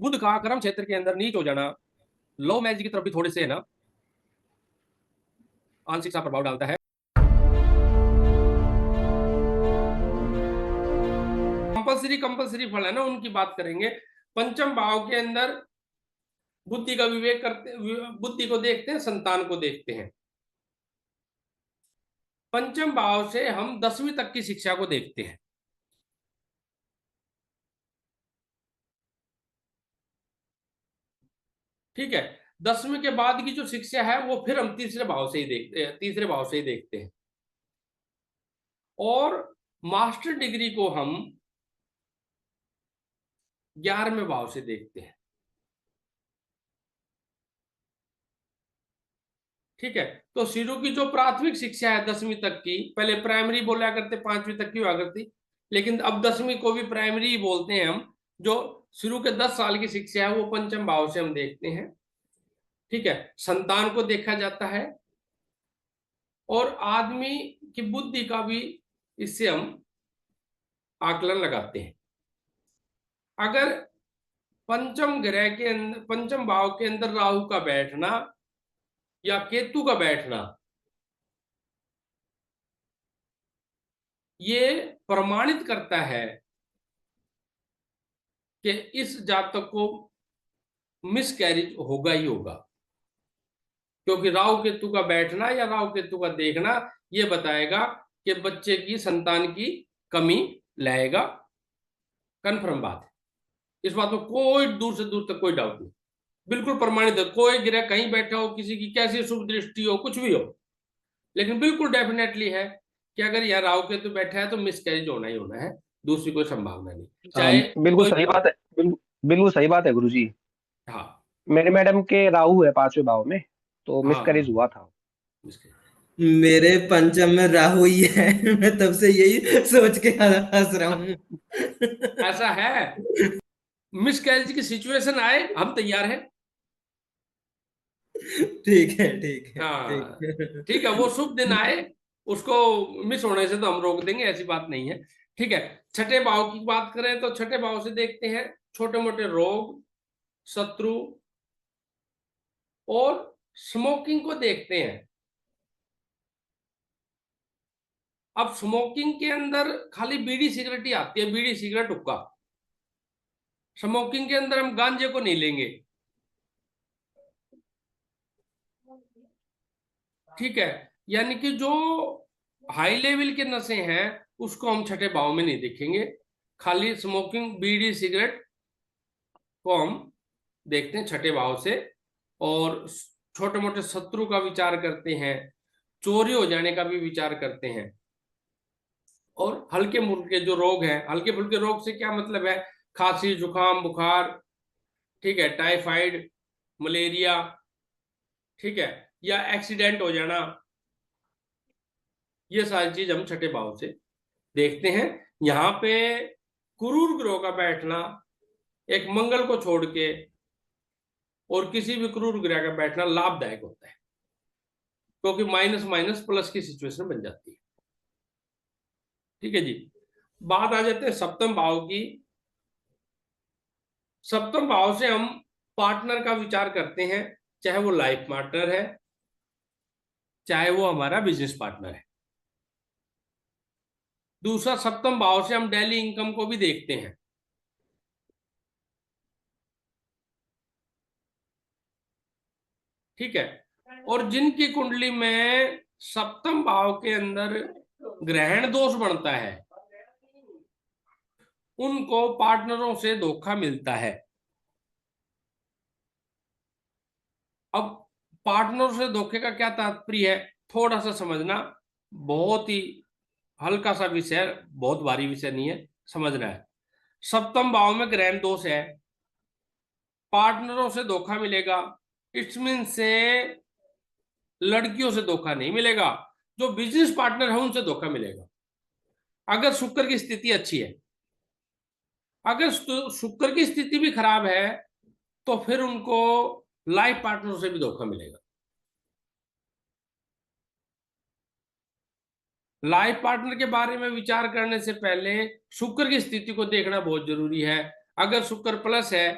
बुध का कर्म क्षेत्र के अंदर नीच हो जाना लव मैरिज की तरफ भी थोड़े से है ना आंशिक सा प्रभाव डालता है। कंपलसरी फल है ना, उनकी बात करेंगे। पंचम भाव के अंदर बुद्धि का विवेक करते, बुद्धि को देखते हैं, संतान को देखते हैं। पंचम भाव से हम 10वीं तक की शिक्षा को देखते हैं। ठीक है, 10वीं के बाद की जो शिक्षा है वो फिर हम तीसरे भाव से ही देखते हैं, तीसरे भाव से ही देखते हैं। और मास्टर डिग्री को हम 11वें भाव से देखते हैं। ठीक है, तो शुरू की जो प्राथमिक शिक्षा है 10वीं तक की, पहले प्राइमरी बोला करते, 5वीं तक की हुआ करती, लेकिन अब 10वीं को भी प्राइमरी ही बोलते हैं हम। जो शुरू के 10 साल की शिक्षा है वो पंचम भाव से हम देखते हैं। ठीक है, संतान को देखा जाता है और आदमी की बुद्धि का भी इससे हम आकलन लगाते हैं। अगर पंचम ग्रह के अंदर, पंचम भाव के अंदर राहु का बैठना या केतु का बैठना, ये प्रमाणित करता है कि इस जातक को मिसकैरेज होगा ही होगा, क्योंकि राहु केतु का बैठना या राहु केतु का देखना ये बताएगा कि बच्चे की, संतान की कमी लाएगा। कन्फर्म बात है, इस बात में कोई दूर से दूर तक कोई डाउट नहीं, बिल्कुल प्रमाणित है। कोई ग्रह कहीं बैठा हो, किसी की कैसी शुभ दृष्टि हो, कुछ भी हो, लेकिन बिल्कुल डेफिनेटली है कि अगर यह राहु केतु बैठा है तो मिसकैरेज होना ही होना है, दूसरी कोई संभावना नहीं, हाँ, चाहे बिल्कुल कोई सही भी हो। बात है। बिल्कुल सही बात है गुरुजी। हाँ मेरे मैडम के राहु है 5वें भाव में, तो हाँ मिसकैरेज हाँ, हुआ था। miscarriage। मेरे पंचम में राहु ही है। मैं तब से यही सोच के हंस रहा हूँ। ऐसा है, मिसकैरेज की सिचुएशन आए हम तैयार हैं। ठीक है, ठीक है, ठीक हाँ है। ठीक है, वो शुभ दिन आए, उसको मिस होने से तो हम रोक देंगे, ऐसी बात नहीं है। ठीक है, छठे भाव की बात करें तो छठे भाव से देखते हैं छोटे मोटे रोग, शत्रु और स्मोकिंग को देखते हैं। अब स्मोकिंग के अंदर खाली बीड़ी सिगरेट ही आती है, बीड़ी सिगरेट हुक्का। स्मोकिंग के अंदर हम गांजे को नहीं लेंगे। ठीक है, यानी कि जो हाई लेवल के नशे हैं उसको हम छठे भाव में नहीं देखेंगे, खाली स्मोकिंग, बीड़ी सिगरेट को हम देखते हैं छठे भाव से। और छोटे मोटे शत्रु का विचार करते हैं, चोरी हो जाने का भी विचार करते हैं। और हल्के फुल्के जो रोग हैं, हल्के फुल्के रोग से क्या मतलब है, खांसी, जुकाम, बुखार, ठीक है, टाइफाइड, मलेरिया, ठीक है, या एक्सीडेंट हो जाना, ये सारी चीज हम छठे भाव से देखते हैं। यहाँ पे क्रूर ग्रह का बैठना, एक मंगल को छोड़ के और किसी भी क्रूर ग्रह का बैठना लाभदायक होता है, क्योंकि माइनस माइनस प्लस की सिचुएशन बन जाती है। ठीक है जी, बात आ जाते हैं सप्तम भाव की। सप्तम भाव से हम पार्टनर का विचार करते हैं, चाहे वो लाइफ पार्टनर है, चाहे वो हमारा बिजनेस पार्टनर है। दूसरा, सप्तम भाव से हम डेली इनकम को भी देखते हैं। ठीक है, और जिनकी कुंडली में सप्तम भाव के अंदर ग्रहण दोष बनता है उनको पार्टनरों से धोखा मिलता है। अब पार्टनर से धोखे का क्या तात्पर्य है, थोड़ा सा समझना, बहुत ही हल्का सा विषय है, बहुत भारी विषय नहीं है, समझना है। सप्तम भाव में ग्रहण दोष है, पार्टनरों से धोखा मिलेगा, इट्स मीन से लड़कियों से धोखा नहीं मिलेगा, जो बिजनेस पार्टनर है उनसे धोखा मिलेगा। अगर शुक्र की स्थिति अच्छी है, अगर शुक्र की स्थिति भी खराब है तो फिर उनको लाइफ पार्टनर से भी धोखा मिलेगा। लाइफ पार्टनर के बारे में विचार करने से पहले शुक्र की स्थिति को देखना बहुत जरूरी है। अगर शुक्र प्लस है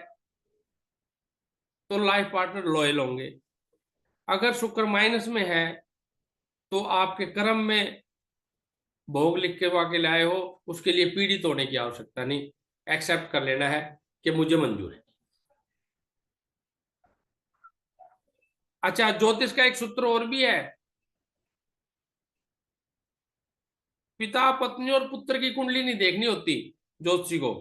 तो लाइफ पार्टनर लॉयल होंगे। अगर शुक्र माइनस में है तो आपके कर्म में भोग लिख के वाके लाए हो, उसके लिए पीड़ित होने की आवश्यकता नहीं, एक्सेप्ट कर लेना है कि मुझे मंजूर है। अच्छा, ज्योतिष का एक सूत्र और भी है। पिता, पत्नी और पुत्र की कुंडली नहीं देखनी होती ज्योतिषी को।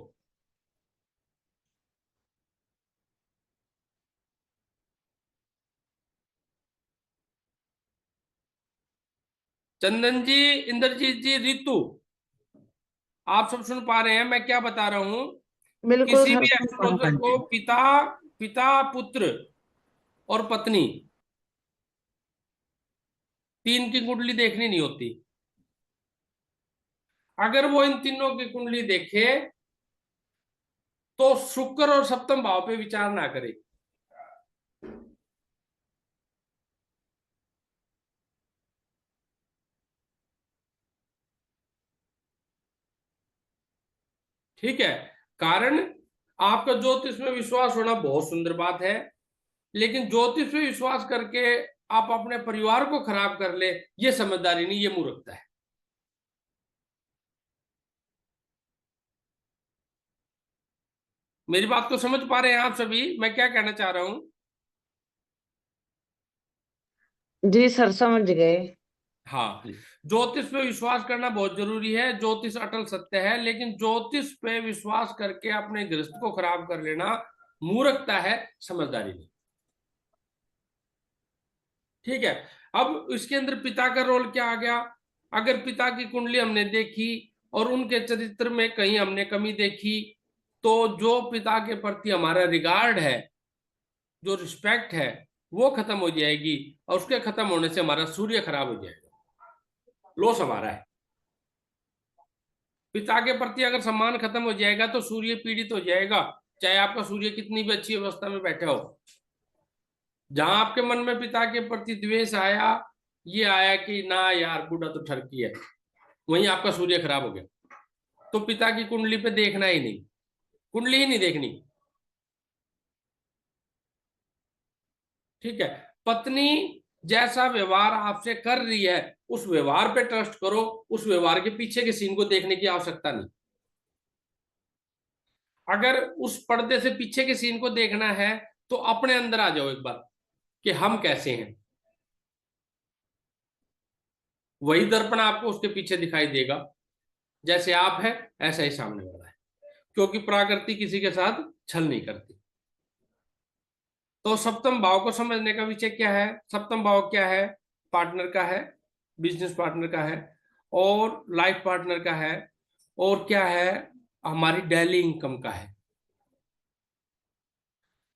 चंदन जी, इंद्रजीत जी, रितु, आप सब सुन पा रहे हैं मैं क्या बता रहा हूं? बिल्कुल किसी सर, भी सुन पा रहे एस्ट्रोलॉजर को हैं। पिता, पिता, पुत्र और पत्नी, तीन की कुंडली देखनी नहीं होती। अगर वो इन तीनों की कुंडली देखे तो शुक्र और सप्तम भाव पे विचार ना करे। ठीक है? कारण आपका ज्योतिष में विश्वास होना बहुत सुंदर बात है, लेकिन ज्योतिष में विश्वास करके आप अपने परिवार को खराब कर ले, ये समझदारी नहीं, ये मूर्खता है। मेरी बात को समझ पा रहे हैं आप सभी, मैं क्या कहना चाह रहा हूं? जी सर, समझ गए। हाँ, ज्योतिष पे विश्वास करना बहुत जरूरी है। ज्योतिष अटल सत्य है, लेकिन ज्योतिष पे विश्वास करके अपने गृहस्थ को खराब कर लेना मूर्खता है, समझदारी नहीं। ठीक है? अब इसके अंदर पिता का रोल क्या आ गया? अगर पिता की कुंडली हमने देखी और उनके चरित्र में कहीं हमने कमी देखी, तो जो पिता के प्रति हमारा रिगार्ड है, जो रिस्पेक्ट है, वो खत्म हो जाएगी, और उसके खत्म होने से हमारा सूर्य खराब हो जाएगा, लॉस हमारा है। पिता के प्रति अगर सम्मान खत्म हो जाएगा तो सूर्य पीड़ित हो जाएगा, चाहे आपका सूर्य कितनी भी अच्छी अवस्था में बैठा हो। जहां आपके मन में पिता के प्रति द्वेष आया, ये आया कि ना यार बूढ़ा तो ठरकी है, वहीं आपका सूर्य खराब हो गया। तो पिता की कुंडली पे देखना ही नहीं, कुंडली ही नहीं देखनी। ठीक है? पत्नी जैसा व्यवहार आपसे कर रही है, उस व्यवहार पे ट्रस्ट करो, उस व्यवहार के पीछे के सीन को देखने की आवश्यकता नहीं। अगर उस पर्दे से पीछे के सीन को देखना है तो अपने अंदर आ जाओ एक बार कि हम कैसे हैं। वही दर्पण आपको उसके पीछे दिखाई देगा, जैसे आप है ऐसा ही सामने वाला है, क्योंकि प्रकृति किसी के साथ छल नहीं करती। तो सप्तम भाव को समझने का विषय क्या है? सप्तम भाव क्या है? पार्टनर का है, बिजनेस पार्टनर का है, और लाइफ पार्टनर का है, और क्या है? हमारी डेली इनकम का है।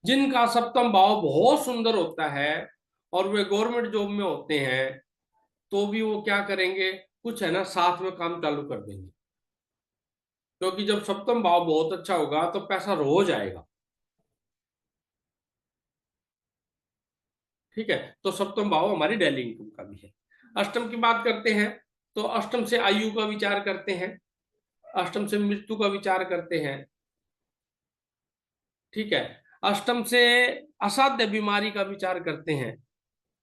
जिनका सप्तम भाव बहुत सुंदर होता है और वे गवर्नमेंट जॉब में होते हैं, तो भी वो क्या करेंगे, कुछ है ना साथ में काम चालू कर देंगे, क्योंकि जब सप्तम भाव बहुत अच्छा होगा तो पैसा रोज आएगा। ठीक है? तो सप्तम भाव हमारी डेली इनकम का भी है। अष्टम की बात करते हैं तो अष्टम से आयु का विचार करते हैं, अष्टम से मृत्यु का विचार करते हैं। ठीक है? अष्टम से असाध्य बीमारी का विचार करते हैं,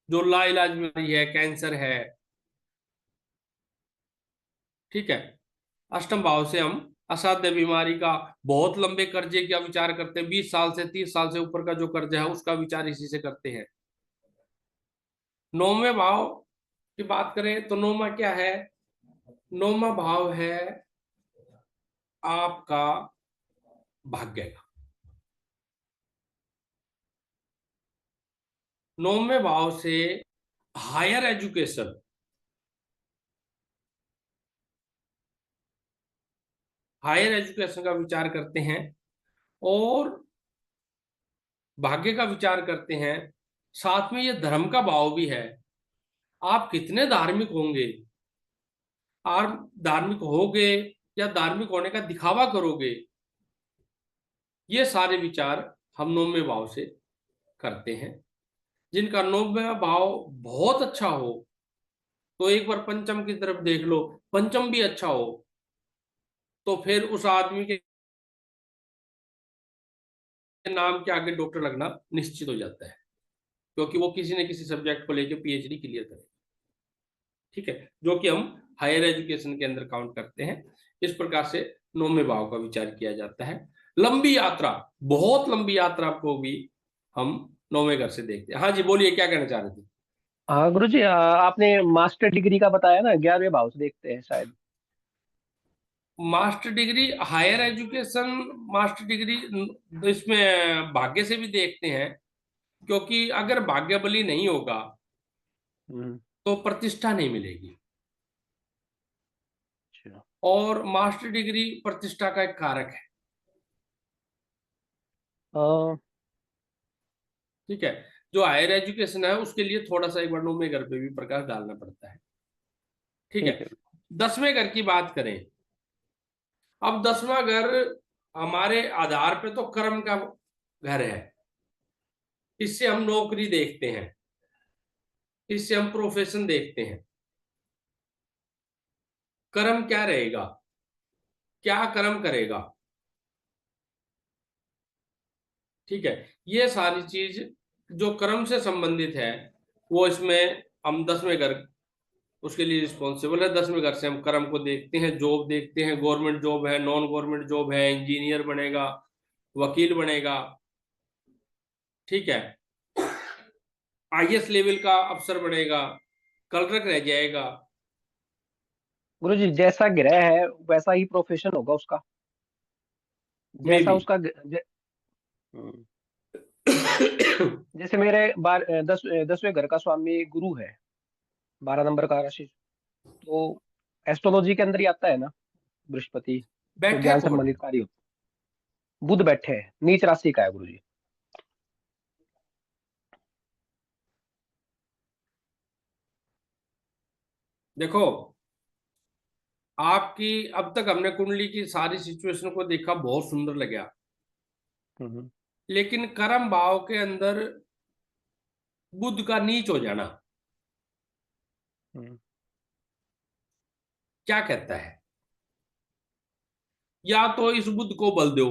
जो लाइलाज बीमारी है, कैंसर है। ठीक है? अष्टम भाव से हम असाध्य बीमारी का, बहुत लंबे कर्जे का विचार करते हैं, 20 साल से 30 साल से ऊपर का जो कर्ज है उसका विचार इसी से करते हैं। नौवें भाव की बात करें तो नौवा क्या है? नौवा भाव है आपका भाग्य का। नौवें भाव से हायर एजुकेशन, हायर एजुकेशन का विचार करते हैं, और भाग्य का विचार करते हैं। साथ में ये धर्म का भाव भी है, आप कितने धार्मिक होंगे, आप धार्मिक होगे या धार्मिक होने का दिखावा करोगे, ये सारे विचार हम नौवें भाव से करते हैं। जिनका नौवें भाव बहुत अच्छा हो तो एक बार पंचम की तरफ देख लो, पंचम भी अच्छा हो तो फिर उस आदमी के नाम के आगे डॉक्टर लगना निश्चित हो जाता है, क्योंकि वो किसी न किसी सब्जेक्ट को लेके पीएचडी क्लियर करेगा। ठीक है, जो कि हम हायर एजुकेशन के अंदर काउंट करते हैं। इस प्रकार से 9वें भाव का विचार किया जाता है। लंबी यात्रा, बहुत लंबी यात्रा को भी हम 9वें घर से देखते हैं। हाँ जी, बोलिए, क्या कहना चाह रहे थे? हाँ गुरुजी, आपने मास्टर डिग्री का बताया ना, 11वें भाव से देखते हैं शायद। Master degree, higher education, master degree इसमें भाग्य से भी देखते हैं, क्योंकि अगर भाग्य बली नहीं होगा हम्म, तो प्रतिष्ठा नहीं मिलेगी। अच्छा। और मास्टर डिग्री प्रतिष्ठा का एक कारक है। हाँ, ठीक है, जो हायर एजुकेशन है उसके लिए थोड़ा सा एक बार 9वें घर पे भी प्रकाश डालना पड़ता है। ठीक ठीक है, है। 10वें घर की बात करें। अब 10वां घर हमारे आधार पे तो कर्म का घर है। इससे हम नौकरी देखते हैं, इससे हम प्रोफेशन देखते हैं। कर्म क्या रहेगा, क्या कर्म करेगा। ठीक है, ये सारी चीज जो कर्म से संबंधित है वो इसमें हम 10वें घर उसके लिए रिस्पॉन्सिबल है। 10वें घर से हम कर्म को देखते हैं, जॉब देखते हैं, गवर्नमेंट जॉब है, नॉन गवर्नमेंट जॉब है, इंजीनियर बनेगा, वकील बनेगा। ठीक है, आईएएस लेवल का अफसर बनेगा, कलरक रह जाएगा। गुरुजी, जैसा ग्रह है वैसा ही प्रोफेशन होगा उसका। मे जैसा भी। उसका हम्म, जैसे मेरे 10वें घर का स्वामी गुरु है, 12 नंबर का राशि। तो एस्ट्रोलॉजी के अंदर ही आता है ना, बृहस्पति। तो बैठे ज्ञान कौन है? संबंधित कार्य होता है। बुध बैठे हैं, नीच राशि का है गुरुजी। देखो, आपकी अब तक हमने कुंडली की सारी सिचुएशन को देखा, बहुत सुंदर लगा। हम्म, लेकिन कर्म भाव के अंदर बुध का नीच हो जाना हम्म, क्या कहता है? या तो इस बुध को बल दो,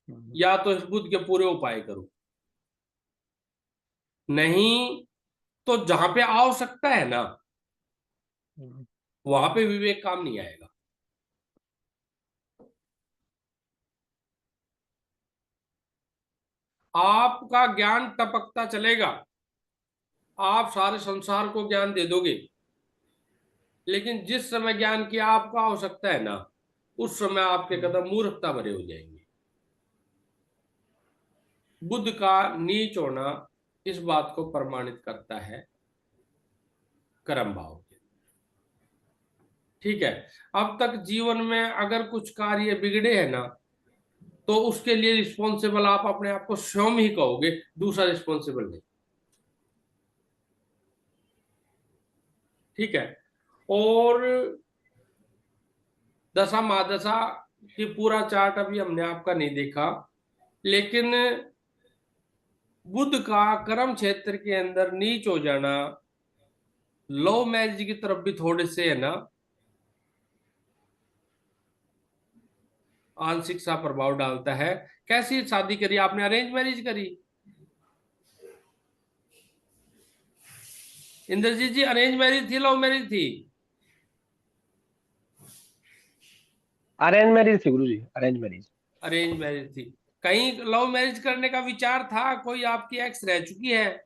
हम्म, या तो इस बुध के पूरे उपाय करो। नहीं तो जहां पे आवश्यकता है ना, हम्म, वहां पे विवेक काम नहीं आएगा। आपका ज्ञान टपकता चलेगा, आप सारे संसार को ज्ञान दे दोगे, लेकिन जिस समय ज्ञान की आपको आवश्यकता है ना, उस समय आपके हम्म, कदम मूर्खता भरे हो जाएंगे। बुध का नीच होना इस बात को प्रमाणित करता है, कर्म भाव के। ठीक है, अब तक जीवन में अगर कुछ कार्य बिगड़े हैं ना, तो उसके लिए रिस्पॉन्सिबल आप अपने आप को स्वयं ही कहोगे, दूसरा रिस्पॉन्सिबल नहीं। ठीक है, और दशा महादशा की पूरा चार्ट अभी हमने आपका नहीं देखा, लेकिन बुध का कर्म क्षेत्र के अंदर नीच हो जाना लव मैरिज की तरफ भी थोड़े से है ना आंशिक सा प्रभाव डालता है। कैसी शादी करी आपने? अरेंज मैरिज करी? इंद्रजीत जी, अरेंज मैरिज थी, लव मैरिज थी? अरेंज मैरिज थी गुरुजी, अरेंज मैरिज। अरेंज मैरिज थी। कहीं लव मैरिज करने का विचार था? कोई आपकी एक्स रह चुकी है?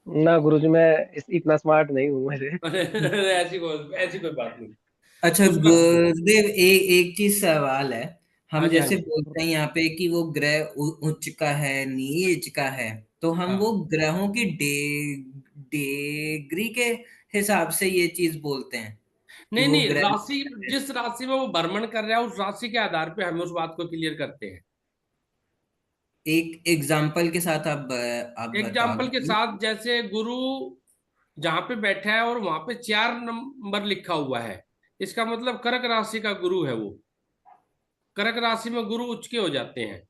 ना गुरुजी, मैं इतना स्मार्ट नहीं हूँ मेरे। ऐसी कोई बात नहीं। अच्छा उसका गुरुदेव, एक चीज सवाल है। हाँ हम जी, हाँ जैसे जी। बोलते हैं यहाँ पे कि वो ग्रह उच्च का है, नीच का है, तो हम वो हाँ, ग्रहों की डिग्री के हिसाब से ये चीज बोलते हैं कि नहीं वो नहीं, ग्रह। राशि, जिस राशि में वो भ्रमण कर रहा है उस राशि के आधार पे हम उस बात को क्लियर करते हैं। एक एग्जाम्पल के साथ आप बता एग्जाम्पल के दो। साथ, जैसे गुरु जहां पे बैठा है और वहां पे 4 नंबर लिखा हुआ है, इसका मतलब कर्क राशि का गुरु है वो। कर्क राशि में गुरु उच्च के हो जाते हैं।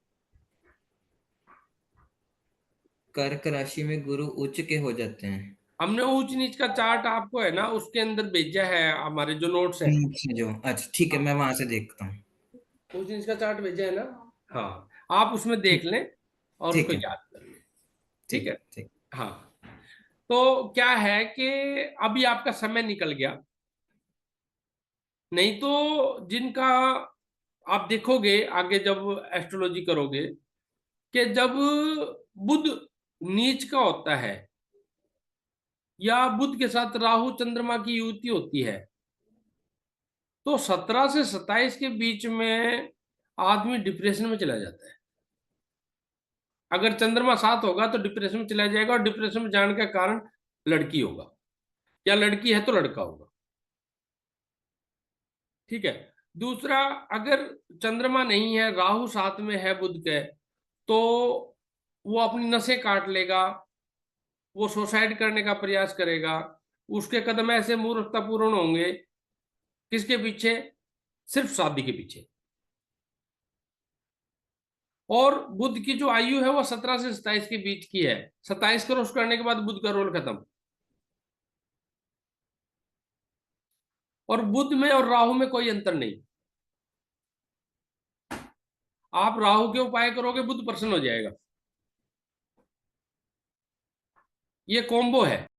कर्क राशि में गुरु उच्च के हो जाते हैं। हमने ऊंच नीच का चार्ट आपको है ना उसके अंदर भेजा है, हमारे जो नोट्स है। नीच में जो, अच्छा ठीक है, हाँ, मैं वहां से देखता हूँ। ऊंच नीच का चार्ट भेजा है ना। हाँ, आप उसमें देख लें और ठीक उसको है। याद कर लें। ठीक है। ठीक। हाँ, तो क्या है कि अभी आपका समय निकल गया, नहीं तो जिनका आप देखोगे आगे जब एस्ट्रोलॉजी करोगे कि जब बुध नीच का होता है या बुध के साथ राहु चंद्रमा की युति होती है, तो 17 से 27 के बीच में आदमी डिप्रेशन में चला जाता है। अगर चंद्रमा साथ होगा तो डिप्रेशन में चला जाएगा, और डिप्रेशन में जाने का कारण लड़की होगा, या लड़की है तो लड़का होगा। ठीक है। दूसरा, अगर चंद्रमा नहीं है, राहु साथ में है बुध के, तो वो अपनी नसें काट लेगा, वो सुसाइड करने का प्रयास करेगा, उसके कदम ऐसे मूर्खतापूर्ण होंगे। किसके पीछे? सिर्फ शादी के पीछे। और बुध की जो आयु है वो 17 से 27 के बीच की है। 27 क्रॉस करने के बाद बुध का रोल खत्म। और बुध में और राहु में कोई अंतर नहीं। आप राहु के उपाय करोगे, बुध प्रसन्न हो जाएगा। ये कॉम्बो है।